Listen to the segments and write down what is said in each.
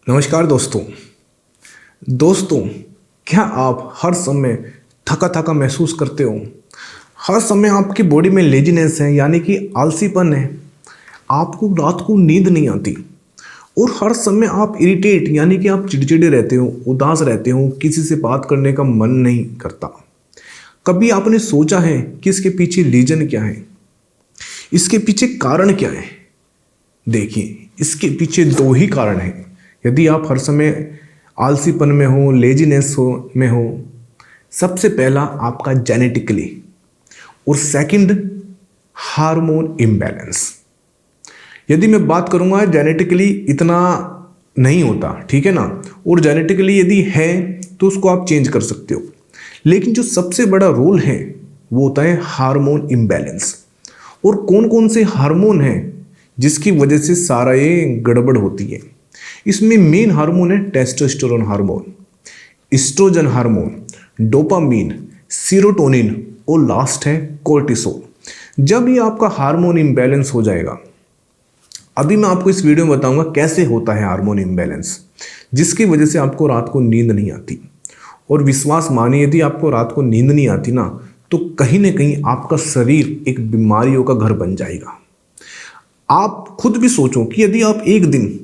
नमस्कार दोस्तों। क्या आप हर समय थका थका महसूस करते हो? हर समय आपकी बॉडी में लेजीनेस है, यानी कि आलसीपन है। आपको रात को नींद नहीं आती और हर समय आप इरिटेट यानी कि आप चिड़चिड़े रहते हो, उदास रहते हो, किसी से बात करने का मन नहीं करता। कभी आपने सोचा है कि इसके पीछे रीजन क्या है? इसके पीछे कारण क्या है? देखिए, इसके पीछे दो ही कारण हैं। यदि आप हर समय आलसीपन में हो, लेजीनेस में हो, सबसे पहला आपका जेनेटिकली और सेकंड हार्मोन इम्बैलेंस। यदि मैं बात करूंगा जेनेटिकली इतना नहीं होता, ठीक है ना, और जेनेटिकली यदि है तो उसको आप चेंज कर सकते हो, लेकिन जो सबसे बड़ा रोल है वो होता है हार्मोन इम्बैलेंस। और कौन कौन से हार्मोन हैं जिसकी वजह से सारा ये गड़बड़ होती है? इसमें मेन हार्मोन है testosterone hormone, estrogen hormone, dopamine, serotonin और लास्ट है कोर्टिसोल। जब ये आपका हार्मोन इम्बैलेंस हो जाएगा, अभी मैं आपको इस वीडियो में बताऊंगा कैसे होता है हार्मोन इम्बैलेंस, जिसकी वजह से आपको रात को नींद नहीं आती। और विश्वास मानिए, यदि आपको रात को नींद नहीं आती ना, तो कहीं ना कहीं आपका शरीर एक बीमारियों का घर बन जाएगा। आप खुद भी सोचो कि यदि आप एक दिन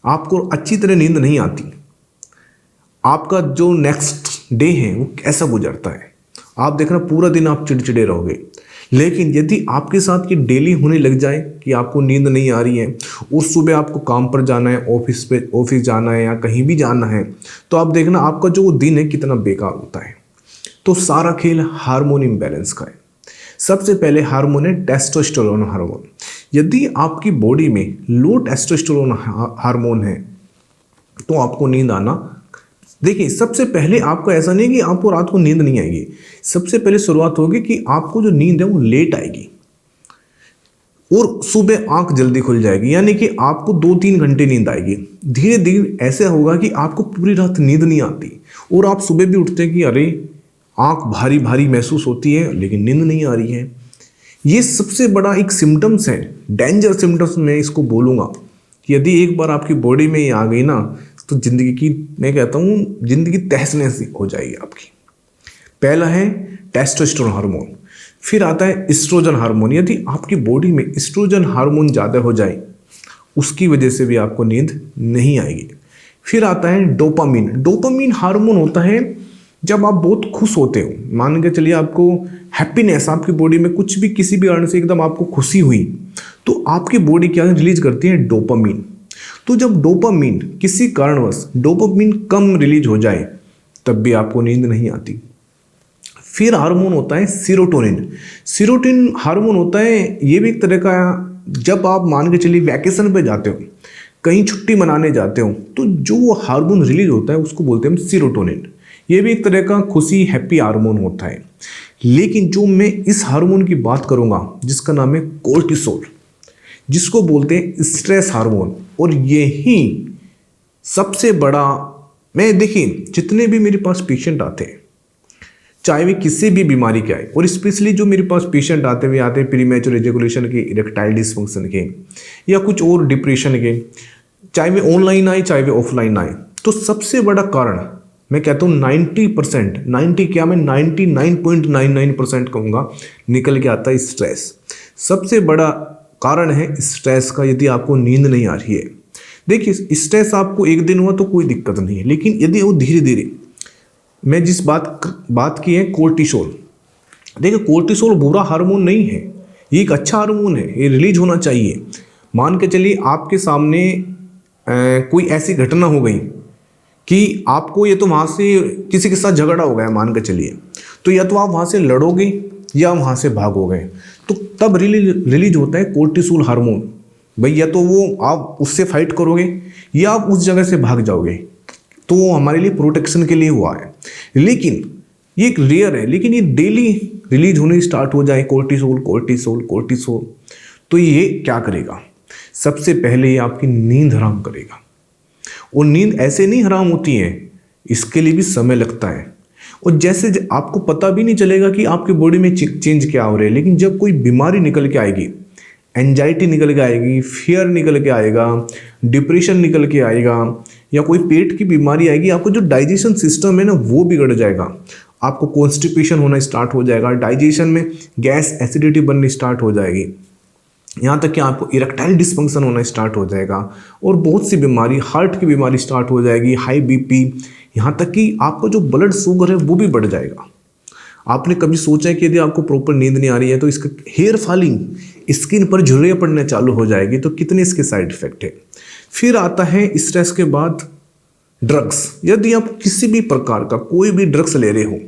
आपको अच्छी तरह नींद नहीं आती, आपका जो नेक्स्ट डे है वो कैसा गुजरता है। आप देखना, पूरा दिन आप चिड़चिड़े रहोगे। लेकिन यदि आपके साथ ये डेली होने लग जाए कि आपको नींद नहीं आ रही है और सुबह आपको काम पर जाना है, ऑफिस जाना है या कहीं भी जाना है, तो आप देखना आपका जो दिन है कितना बेकार होता है। तो सारा खेल हार्मोन इम्बैलेंस का है। सबसे पहले हार्मोन है टेस्टोस्टेरोन हार्मोन। यदि आपकी बॉडी में लो टेस्टोस्टेरोन हार्मोन है तो आपको नींद आना, देखिए, सबसे पहले आपको ऐसा नहीं कि आपको रात को नींद नहीं आएगी। सबसे पहले शुरुआत होगी कि आपको जो नींद है वो लेट आएगी और सुबह आंख जल्दी खुल जाएगी, यानी कि आपको 2-3 घंटे नींद आएगी। धीरे धीरे ऐसा होगा कि आपको पूरी रात नींद नहीं आती और आप सुबह भी उठते हैं कि अरे आंख भारी भारी महसूस होती है, लेकिन नींद नहीं आ रही है। ये सबसे बड़ा एक सिम्टम्स है, डेंजर सिम्टम्स मैं इसको बोलूँगा। कि यदि एक बार आपकी बॉडी में ये आ गई ना, तो ज़िंदगी की, मैं कहता हूँ, ज़िंदगी तहस नहस हो जाएगी आपकी। पहला है टेस्टोस्टेरोन हार्मोन, फिर आता है एस्ट्रोजन हार्मोन। यदि आपकी बॉडी में एस्ट्रोजन हार्मोन ज़्यादा हो जाए, उसकी वजह से भी आपको नींद नहीं आएगी। फिर आता है डोपामीन। डोपामीन हार्मोन होता है जब आप बहुत खुश होते हो, मान के चलिए आपको हैप्पीनेस, आपकी बॉडी में कुछ भी किसी भी कारण से एकदम आपको खुशी हुई, तो आपकी बॉडी क्या रिलीज करती है? डोपामीन। तो जब डोपामीन किसी कारणवश डोपामीन कम रिलीज हो जाए, तब भी आपको नींद नहीं आती। फिर हार्मोन होता है सीरोटोनिन। सीरोटोनिन हार्मोन होता है, ये भी एक तरह का, जब आप मान के चलिए वैकेशन पे जाते हो, कहीं छुट्टी मनाने जाते हो, तो जो हार्मोन रिलीज होता है उसको बोलते हैं हम सीरोटोनिन। ये भी एक तरह का खुशी, हैप्पी हार्मोन होता है। लेकिन जो मैं इस हार्मोन की बात करूंगा, जिसका नाम है कोर्टिसोल, जिसको बोलते हैं स्ट्रेस हार्मोन, और यही सबसे बड़ा, मैं देखिए जितने भी मेरे पास पेशेंट आते हैं, चाहे वे किसी भी बीमारी के आए, और स्पेशली जो मेरे पास पेशेंट आते हैं प्रीमैच्योर एजुकेशन के, इरेक्टाइल डिसफंक्शन के, या कुछ और डिप्रेशन के, चाहे वे ऑनलाइन आए चाहे वे ऑफलाइन आए, तो सबसे बड़ा कारण मैं कहता हूँ 90%, 90 क्या, मैं 99.99% कहूँगा, निकल के आता है स्ट्रेस। सबसे बड़ा कारण है स्ट्रेस का। यदि आपको नींद नहीं आ रही है, देखिए स्ट्रेस आपको एक दिन हुआ तो कोई दिक्कत नहीं है, लेकिन यदि वो धीरे धीरे, मैं जिस बात की है कोर्टिसोल, देखिए कोर्टिसोल बुरा हार्मोन नहीं है, ये एक अच्छा हार्मोन है, ये रिलीज होना चाहिए। मान के चलिए आपके सामने कोई ऐसी घटना हो गई कि आपको, ये तो वहाँ से किसी के साथ झगड़ा हो गया मान के चलिए, तो या तो आप वहाँ से लड़ोगे या वहाँ से भागोगे, तो तब रिलीज होता है कोर्टिसोल हार्मोन। भाई या तो वो आप उससे फाइट करोगे या आप उस जगह से भाग जाओगे, तो वो हमारे लिए प्रोटेक्शन के लिए हुआ है। लेकिन ये एक रेयर है, लेकिन ये डेली रिलीज होने स्टार्ट हो जाए कोर्टिसोल कोर्टिसोल कोर्टिसोल, तो ये क्या करेगा? सबसे पहले ये आपकी नींद हराम करेगा। और नींद ऐसे नहीं हराम होती है, इसके लिए भी समय लगता है। और जैसे आपको पता भी नहीं चलेगा कि आपकी बॉडी में चेंज क्या हो रहा है, लेकिन जब कोई बीमारी निकल के आएगी, एंजाइटी निकल के आएगी, फियर निकल के आएगा, डिप्रेशन निकल के आएगा, या कोई पेट की बीमारी आएगी, आपको जो डाइजेशन सिस्टम है ना वो बिगड़ जाएगा, आपको कॉन्स्टिपेशन होना स्टार्ट हो जाएगा, डाइजेशन में गैस एसिडिटी बननी स्टार्ट हो जाएगी, यहाँ तक कि आपको इरेक्टाइल डिस्फंक्शन होना स्टार्ट हो जाएगा और बहुत सी बीमारी, हार्ट की बीमारी स्टार्ट हो जाएगी, हाई बीपी, यहाँ तक कि आपका जो ब्लड शुगर है वो भी बढ़ जाएगा। आपने कभी सोचा है कि यदि आपको प्रॉपर नींद नहीं आ रही है तो इसका हेयर फॉलिंग, स्किन पर झुर्रियाँ पड़ने चालू हो जाएगी, तो कितने इसके साइड इफेक्ट है। फिर आता है स्ट्रेस के बाद ड्रग्स। यदि आप किसी भी प्रकार का कोई भी ड्रग्स ले रहे हो,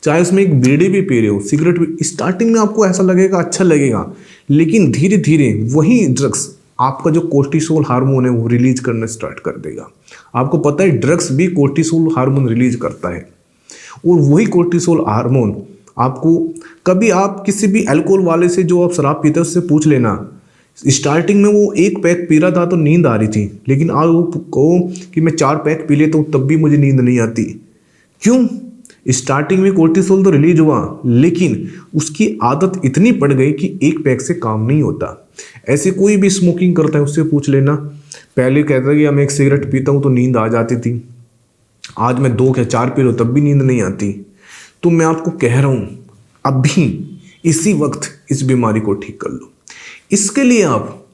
चाहे उसमें एक बीड़ी भी पी रहे हो, सिगरेट भी, स्टार्टिंग में आपको ऐसा लगेगा, अच्छा लगेगा, लेकिन धीरे धीरे वही ड्रग्स आपका जो कोर्टिसोल हार्मोन है वो रिलीज करना स्टार्ट कर देगा। आपको पता है ड्रग्स भी कोर्टिसोल हार्मोन रिलीज करता है, और वही कोर्टिसोल हार्मोन आपको, कभी आप किसी भी अल्कोहल वाले से जो आप शराब पीते हैं उससे पूछ लेना, स्टार्टिंग में वो एक पैक पी रहा था तो नींद आ रही थी, लेकिन आज वो कहो कि मैं 4 पैक पी लेता हूँ तब भी मुझे नींद नहीं आती। क्यों? स्टार्टिंग में कोर्टिसोल तो रिलीज हुआ, लेकिन उसकी आदत इतनी पड़ गई कि एक पैक से काम नहीं होता। ऐसे कोई भी स्मोकिंग करता है उससे पूछ लेना, पहले कहता है कि मैं एक सिगरेट पीता हूँ तो नींद आ जाती थी, आज मैं 2 या 4 पी लूँ तब भी नींद नहीं आती। तो मैं आपको कह रहा हूँ अभी इसी वक्त इस बीमारी को ठीक कर लो। इसके लिए आप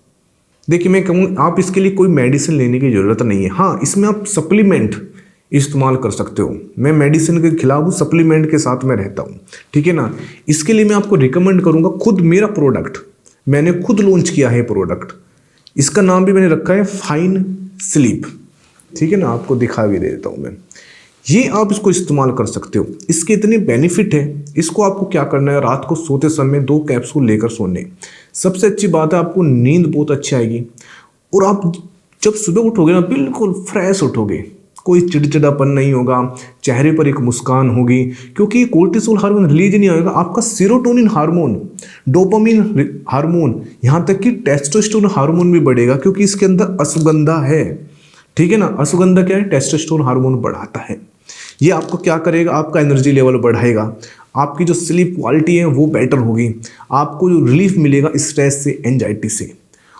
देखिए, मैं कहूँ आप इसके लिए कोई मेडिसिन लेने की ज़रूरत नहीं है। हाँ, इसमें आप सप्लीमेंट इस्तेमाल कर सकते हो। मैं मेडिसिन के खिलाफ हूँ, सप्लीमेंट के साथ मैं रहता हूँ, ठीक है ना। इसके लिए मैं आपको रिकमेंड करूँगा खुद मेरा प्रोडक्ट, मैंने खुद लॉन्च किया है प्रोडक्ट, इसका नाम भी मैंने रखा है फाइन स्लीप, ठीक है ना। आपको दिखा भी देता हूँ मैं, ये आप इसको इस्तेमाल कर सकते हो। इसके इतने बेनिफिट है, इसको आपको क्या करना है, रात को सोते समय 2 कैप्सूल लेकर सोने। सबसे अच्छी बात है आपको नींद बहुत अच्छी आएगी, और आप जब सुबह उठोगे ना बिल्कुल फ्रेश उठोगे, कोई चिड़चिड़ापन नहीं होगा, चेहरे पर एक मुस्कान होगी, क्योंकि कोर्टिसोल हार्मोन रिलीज नहीं होगा, आपका सेरोटोनिन हार्मोन, डोपामिन हार्मोन, यहाँ तक कि टेस्टोस्टेरोन हार्मोन भी बढ़ेगा, क्योंकि इसके अंदर अश्वगंधा है, ठीक है ना। अश्वगंधा क्या है? टेस्टोस्टेरोन हार्मोन बढ़ाता है। ये आपको क्या करेगा, आपका एनर्जी लेवल बढ़ाएगा, आपकी जो स्लीप क्वालिटी है वो बेटर होगी, आपको जो रिलीफ मिलेगा स्ट्रेस से, एंजाइटी से,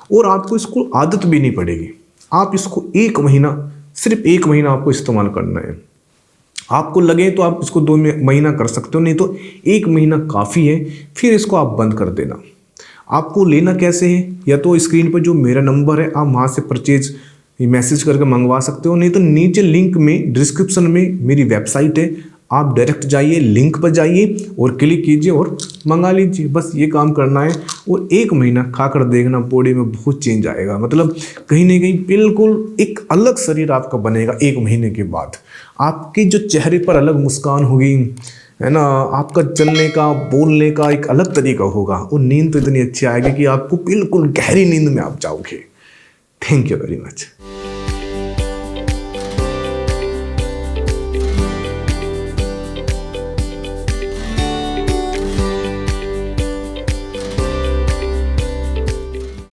और आपको इसको आदत भी नहीं पड़ेगी। आप इसको 1 महीना, सिर्फ 1 महीना आपको इस्तेमाल करना है। आपको लगे तो आप इसको 2 महीना कर सकते हो, नहीं तो 1 महीना काफ़ी है, फिर इसको आप बंद कर देना। आपको लेना कैसे है, या तो स्क्रीन पर जो मेरा नंबर है आप वहाँ से परचेज मैसेज करके मंगवा सकते हो, नहीं तो नीचे लिंक में डिस्क्रिप्शन में मेरी वेबसाइट है, आप डायरेक्ट जाइए, लिंक पर जाइए और क्लिक कीजिए और मंगा लीजिए। बस ये काम करना है, और 1 महीना खाकर देखना, बॉडी में बहुत चेंज आएगा। मतलब कहीं ना कहीं बिल्कुल एक अलग शरीर आपका बनेगा। 1 महीने के बाद आपके जो चेहरे पर अलग मुस्कान होगी, है ना, आपका चलने का, बोलने का एक अलग तरीका होगा, और नींद तो इतनी अच्छी आएगी कि आपको बिल्कुल गहरी नींद में आप जाओगे। Thank you very much.